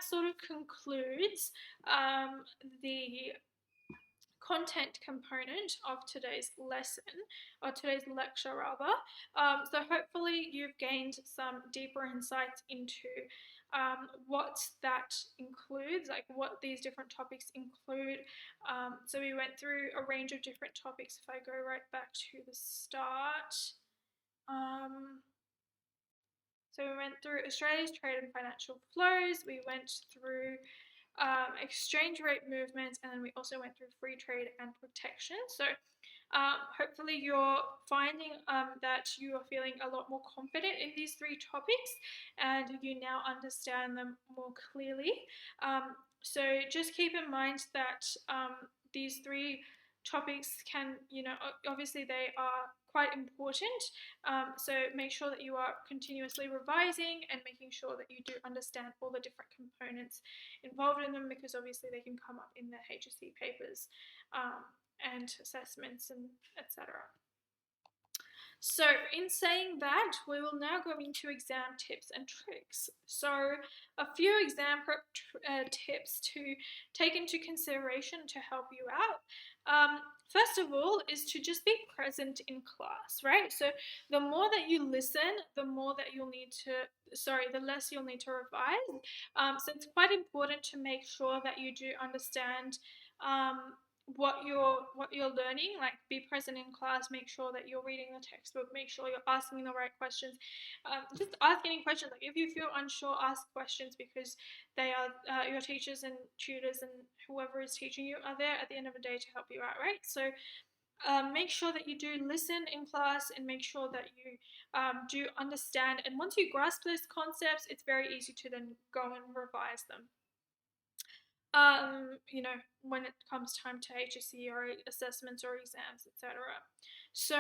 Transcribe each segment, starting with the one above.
sort of concludes the content component of today's lesson, or today's lecture rather. So hopefully you've gained some deeper insights into what that includes, like what these different topics include. So we went through a range of different topics. If I go right back to the start, so we went through Australia's trade and financial flows, we went through exchange rate movements, and then we also went through free trade and protection. So hopefully you're finding that you are feeling a lot more confident in these three topics and you now understand them more clearly. So just keep in mind that these three topics can, obviously they are quite important. So make sure that you are continuously revising and making sure that you do understand all the different components involved in them, because obviously they can come up in the HSC papers and assessments and etc. So in saying that, we will now go into exam tips and tricks. So a few exam prep tips to take into consideration to help you out. First of all is to just be present in class, right? So the more that you listen, the more that you'll need to, the less you'll need to revise. So it's quite important to make sure that you do understand what you're learning. Like, be present in class, make sure that you're reading the textbook, make sure you're asking the right questions. Just ask any questions. Like, if you feel unsure, ask questions, because they are your teachers and tutors and whoever is teaching you are there at the end of the day to help you out, right? So make sure that you do listen in class and make sure that you do understand, and once you grasp those concepts, it's very easy to then go and revise them. When it comes time to HSC or assessments or exams, etc. So,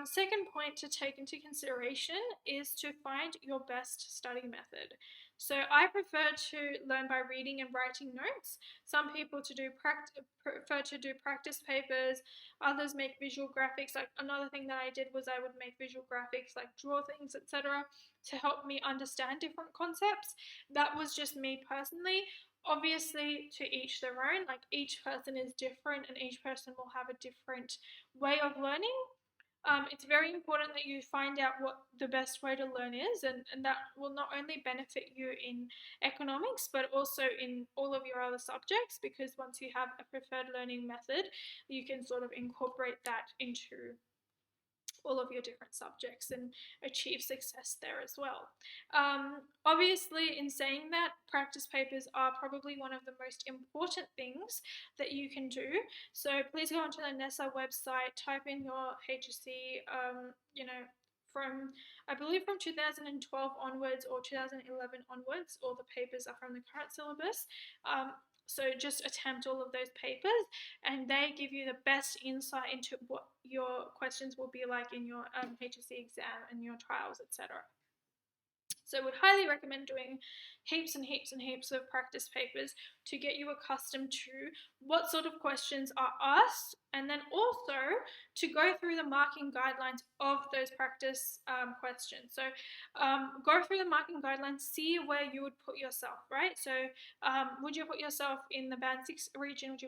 second point to take into consideration is to find your best study method. So, I prefer to learn by reading and writing notes. Some people prefer to do practice papers. Others make visual graphics. Like, another thing that I did was I would make visual graphics, like draw things, etc., to help me understand different concepts. That was just me personally. Obviously, to each their own. Like, each person is different and each person will have a different way of learning. It's very important that you find out what the best way to learn is, and that will not only benefit you in economics but also in all of your other subjects, because once you have a preferred learning method, you can sort of incorporate that into all of your different subjects and achieve success there as well. Obviously, in saying that, practice papers are probably one of the most important things that you can do. So please go onto the NESA website, type in your HSC, from, I believe, from 2012 onwards or 2011 onwards, all the papers are from the current syllabus. So just attempt all of those papers, and they give you the best insight into what your questions will be like in your HSC exam and your trials, etc. So I would highly recommend doing heaps and heaps and heaps of practice papers to get you accustomed to what sort of questions are asked, and then also to go through the marking guidelines of those practice questions. So go through the marking guidelines, see where you would put yourself, right? So would you put yourself in the band 6 region?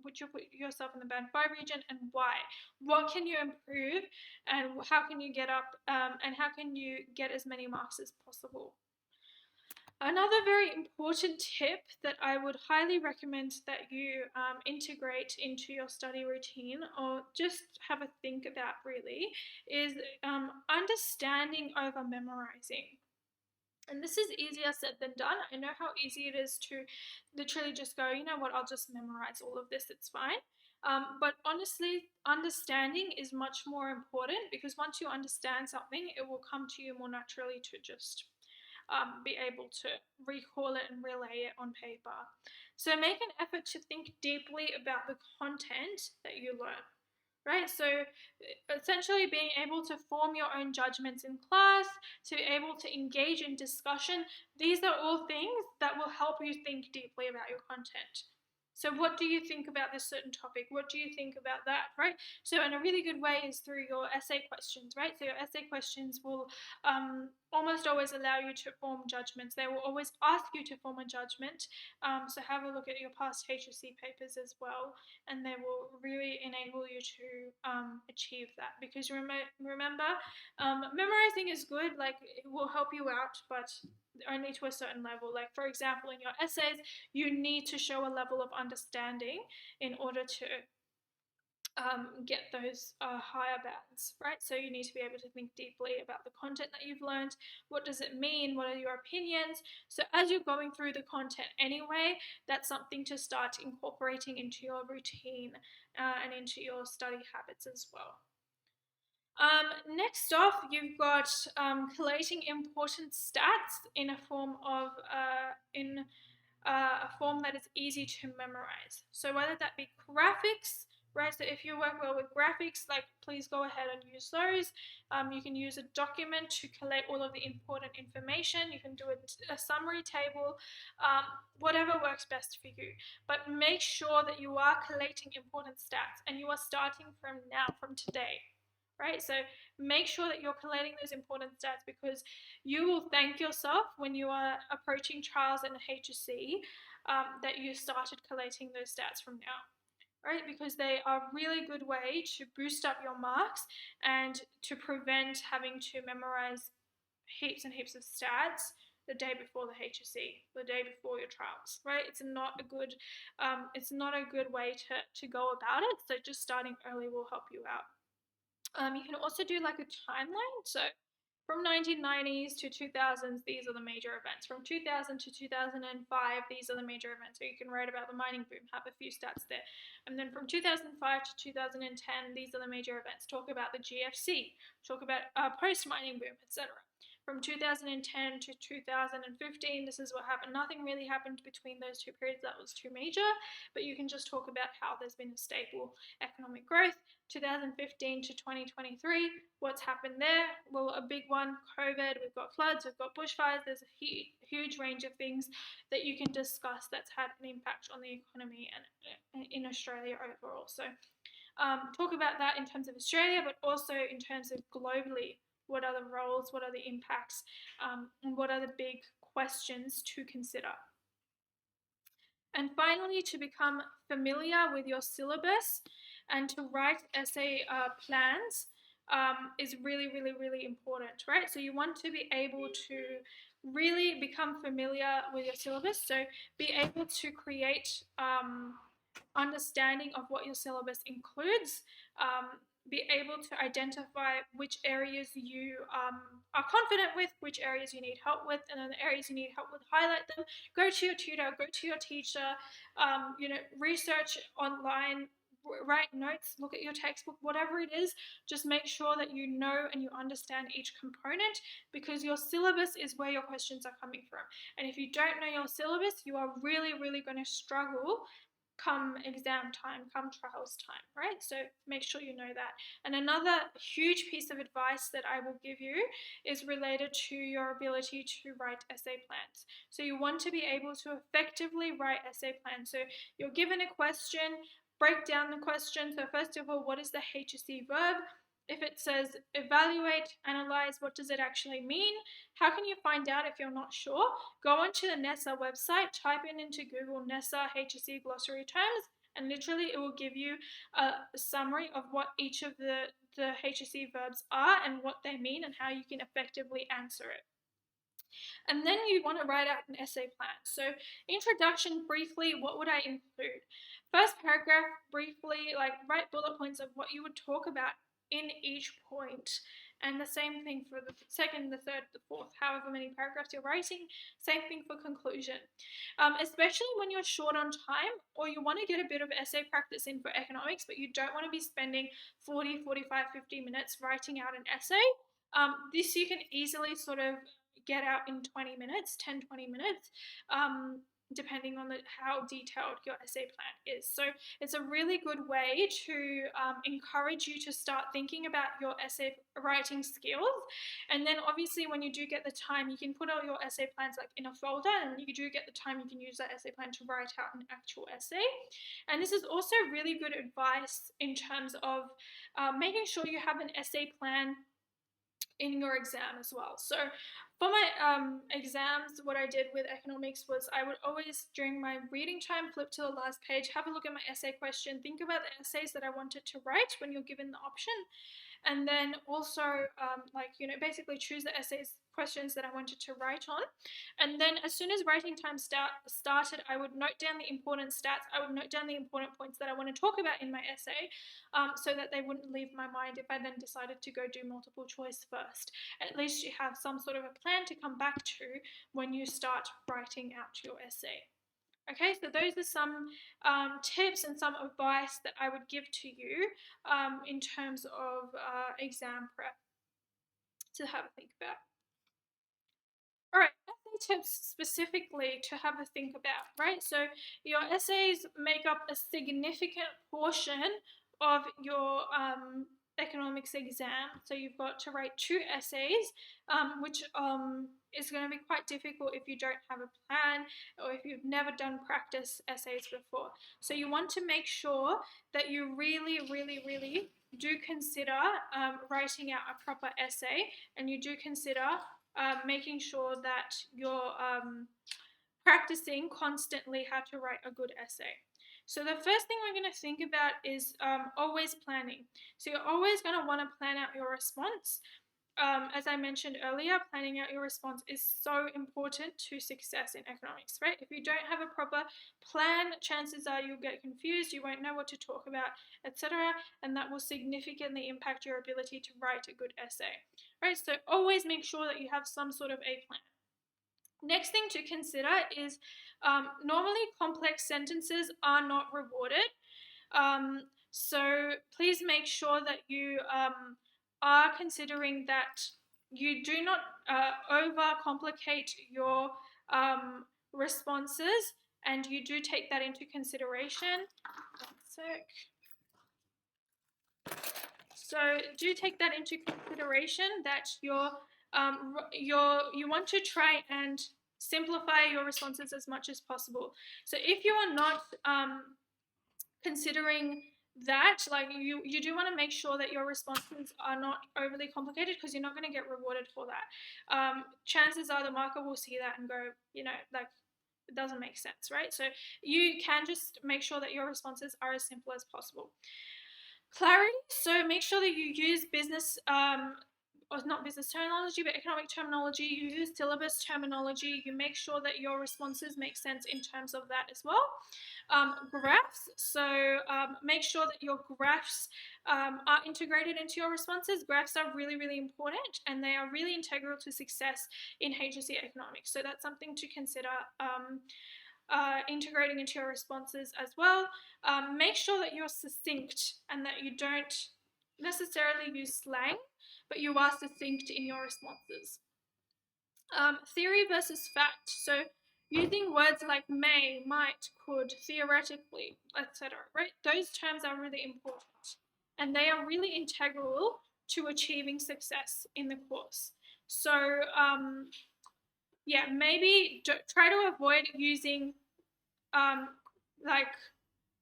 Would you put yourself in the band 5 region, and why? What can you improve, and how can you get up, and how can you get as many marks as possible? Another very important tip that I would highly recommend that you integrate into your study routine, or just have a think about really, is understanding over memorizing. And this is easier said than done. I know how easy it is to literally just go, you know what, I'll just memorize all of this, it's fine. But honestly, understanding is much more important, because once you understand something, it will come to you more naturally to just be able to recall it and relay it on paper. So make an effort to think deeply about the content that you learn. Right, so essentially being able to form your own judgments in class, to be able to engage in discussion, these are all things that will help you think deeply about your content. So what do you think about this certain topic? What do you think about that, right? So in a really good way is through your essay questions, right? So your essay questions will almost always allow you to form judgments. They will always ask you to form a judgment. So have a look at your past HSC papers as well, and they will really enable you to achieve that. Because remember, memorizing is good, like it will help you out, but only to a certain level. Like for example, in your essays, you need to show a level of understanding in order to get those higher bands, right? So you need to be able to think deeply about the content that you've learned. What does it mean? What are your opinions? So as you're going through the content anyway, that's something to start incorporating into your routine and into your study habits as well. Next off, you've got collating important stats in a form of a form that is easy to memorize. So whether that be graphics, right? So if you work well with graphics, like please go ahead and use those. You can use a document to collate all of the important information. You can do a summary table, whatever works best for you. But make sure that you are collating important stats and you are starting from now, from today. Right, so make sure that you're collating those important stats because you will thank yourself when you are approaching trials in HSC that you started collating those stats from now, right? Because they are a really good way to boost up your marks and to prevent having to memorize heaps and heaps of stats the day before the HSC, the day before your trials, right? It's not a good way to go about it. So just starting early will help you out. You can also do like a timeline. So from 1990s to 2000s, these are the major events. From 2000 to 2005, these are the major events. So you can write about the mining boom, have a few stats there. And then from 2005 to 2010, these are the major events. Talk about the GFC, talk about post-mining boom, etc. From 2010 to 2015, this is what happened. Nothing really happened between those two periods that was too major, but you can just talk about how there's been a stable economic growth. 2015 to 2023, what's happened there? Well, a big one, COVID, we've got floods, we've got bushfires, there's a huge range of things that you can discuss that's had an impact on the economy and in Australia overall. So talk about that in terms of Australia, but also in terms of globally. What are the roles, what are the impacts, and what are the big questions to consider? And finally, to become familiar with your syllabus and to write essay plans is really, really, really important, right? So you want to be able to really become familiar with your syllabus. So be able to create understanding of what your syllabus includes, be able to identify which areas you are confident with, which areas you need help with, and then the areas you need help with, highlight them. Go to your tutor, go to your teacher, research online, write notes, look at your textbook, whatever it is, just make sure that you know and you understand each component because your syllabus is where your questions are coming from. And if you don't know your syllabus, you are really, really going to struggle come exam time, come trials time, right? So make sure you know that. And another huge piece of advice that I will give you is related to your ability to write essay plans. So you want to be able to effectively write essay plans. So you're given a question, break down the question. So first of all, what is the HSC verb? If it says evaluate, analyze, what does it actually mean? How can you find out if you're not sure? Go onto the NESA website, type into Google NESA HSC glossary terms, and literally it will give you a summary of what each of the HSC verbs are and what they mean and how you can effectively answer it. And then you want to write out an essay plan. So introduction, briefly, what would I include? First paragraph, briefly, like write bullet points of what you would talk about in each point. And the same thing for the second, the third, the fourth, however many paragraphs you're writing. Same thing for conclusion. Especially when you're short on time or you want to get a bit of essay practice in for economics, but you don't want to be spending 40, 45, 50 minutes writing out an essay. This you can easily sort of get out in 20 minutes, 10, 20 minutes. depending on how detailed your essay plan is. So it's a really good way to encourage you to start thinking about your essay writing skills. And then obviously when you do get the time, you can put all your essay plans like in a folder, and you do get the time, you can use that essay plan to write out an actual essay. And this is also really good advice in terms of making sure you have an essay plan in your exam as well. So for my exams, what I did with economics was I would always, during my reading time, flip to the last page, have a look at my essay question, think about the essays that I wanted to write when you're given the option, and then also basically choose the essays questions that I wanted to write on. And then as soon as writing time started, I would note down the important stats, I would note down the important points that I want to talk about in my essay, so that they wouldn't leave my mind if I then decided to go do multiple choice first. At least you have some sort of a plan to come back to when you start writing out your essay. Okay, so those are some tips and some advice that I would give to you in terms of exam prep to have a think about. All right, essay tips specifically to have a think about, right? So your essays make up a significant portion of your economics exam. So you've got to write 2 essays, which is going to be quite difficult if you don't have a plan or if you've never done practice essays before. So you want to make sure that you really, really, really do consider writing out a proper essay, and you do consider making sure that you're practicing constantly how to write a good essay. So the first thing we're going to think about is always planning. So you're always going to want to plan out your response. As I mentioned earlier, planning out your response is so important to success in economics, right? If you don't have a proper plan, chances are you'll get confused, you won't know what to talk about, etc., and that will significantly impact your ability to write a good essay, right? So always make sure that you have some sort of a plan. Next thing to consider is normally complex sentences are not rewarded. So please make sure that you are considering that you do not overcomplicate your responses, and you do take that into consideration. One sec. So do take that into consideration that you want to try and simplify your responses as much as possible. So if you are not considering that, like you do want to make sure that your responses are not overly complicated, because you're not going to get rewarded for that. Chances are the marker will see that and go, like, it doesn't make sense, right? So you can just make sure that your responses are as simple as possible. Clarity, so make sure that you use business, or not business terminology, but economic terminology. You use syllabus terminology. You make sure that your responses make sense in terms of that as well. Graphs, so make sure that your graphs are integrated into your responses. Graphs are really, really important, and they are really integral to success in HSC economics. So that's something to consider. Integrating into your responses as well. Make sure that you're succinct and that you don't necessarily use slang, but you are succinct in your responses. Theory versus fact. So using words like may, might, could, theoretically, etc. Right? Those terms are really important, and they are really integral to achieving success in the course. So yeah, maybe try to avoid using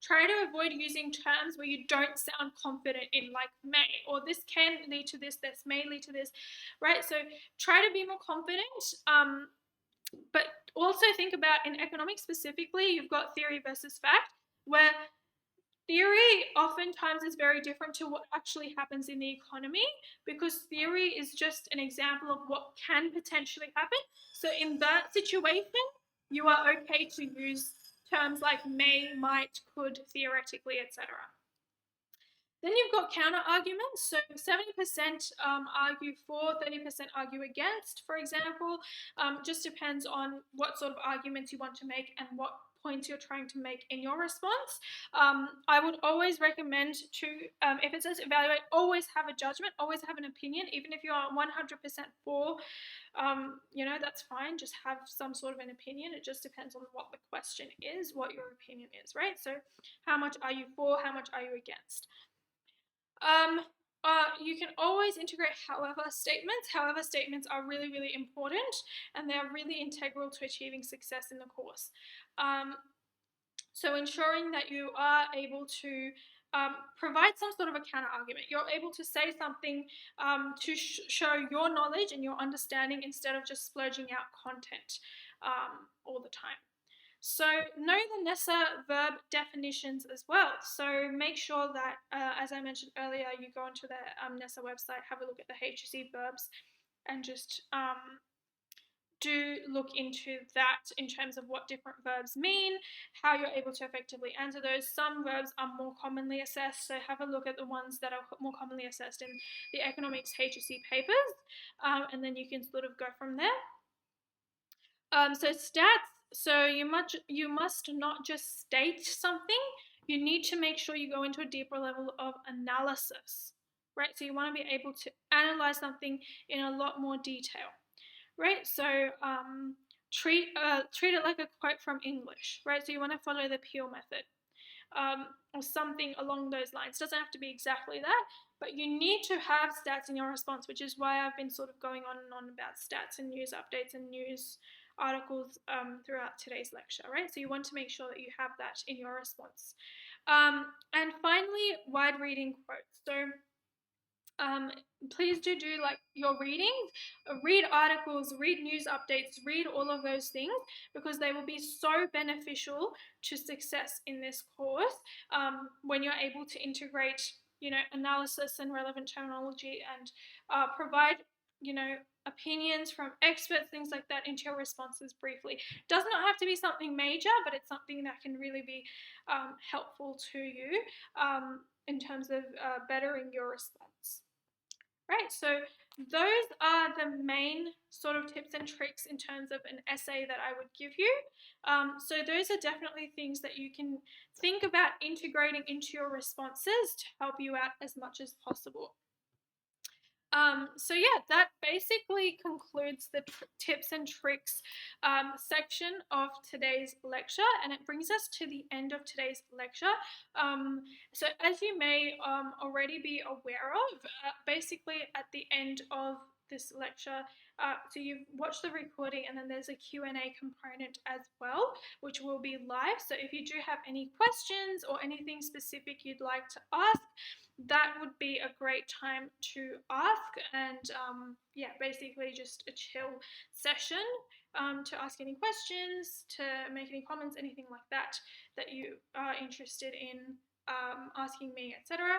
try to avoid using terms where you don't sound confident in, like may, or this can lead to this may lead to this, right? So try to be more confident, but also think about, in economics specifically, you've got theory versus fact, where theory oftentimes is very different to what actually happens in the economy, because theory is just an example of what can potentially happen. So in that situation, you are okay to use terms like may, might, could, theoretically, etc. Then you've got counter arguments. So 70% argue for, 30% argue against, for example. Just depends on what sort of arguments you want to make and what points you're trying to make in your response. I would always recommend to, if it says evaluate, always have a judgment, always have an opinion, even if you are 100% for, that's fine. Just have some sort of an opinion. It just depends on what the question is, what your opinion is, right? So how much are you for? How much are you against? You can always integrate however statements. However statements are really, really important, and they are really integral to achieving success in the course. So ensuring that you are able to provide some sort of a counter argument. You're able to say something to show your knowledge and your understanding instead of just splurging out content all the time. So know the NESA verb definitions as well. So make sure that, as I mentioned earlier, you go onto the NESA website, have a look at the HSC verbs, and just do look into that in terms of what different verbs mean, how you're able to effectively answer those. Some verbs are more commonly assessed, so have a look at the ones that are more commonly assessed in the economics HSC papers, and then you can sort of go from there. So stats, so you must not just state something, you need to make sure you go into a deeper level of analysis, right? So you want to be able to analyze something in a lot more detail, right? So treat it like a quote from English, right? So you want to follow the Peel method. Or something along those lines. Doesn't have to be exactly that, but you need to have stats in your response, which is why I've been sort of going on and on about stats and news updates and news articles throughout today's lecture, right? So you want to make sure that you have that in your response. And finally, wide reading quotes. So please do like your readings, read articles, read news updates, read all of those things, because they will be so beneficial to success in this course when you're able to integrate, analysis and relevant terminology and provide, opinions from experts, things like that, into your responses briefly. Does not have to be something major, but it's something that can really be helpful to you in terms of bettering your response. Right, so those are the main sort of tips and tricks in terms of an essay that I would give you. So those are definitely things that you can think about integrating into your responses to help you out as much as possible. So yeah, that basically concludes the tips and tricks section of today's lecture, and it brings us to the end of today's lecture. So as you may already be aware of, basically at the end of this lecture, so you've watched the recording, and then there's a Q&A component as well, which will be live. So if you do have any questions or anything specific you'd like to ask, that would be a great time to ask, and basically just a chill session to ask any questions, to make any comments, anything like that you are interested in asking me, etc.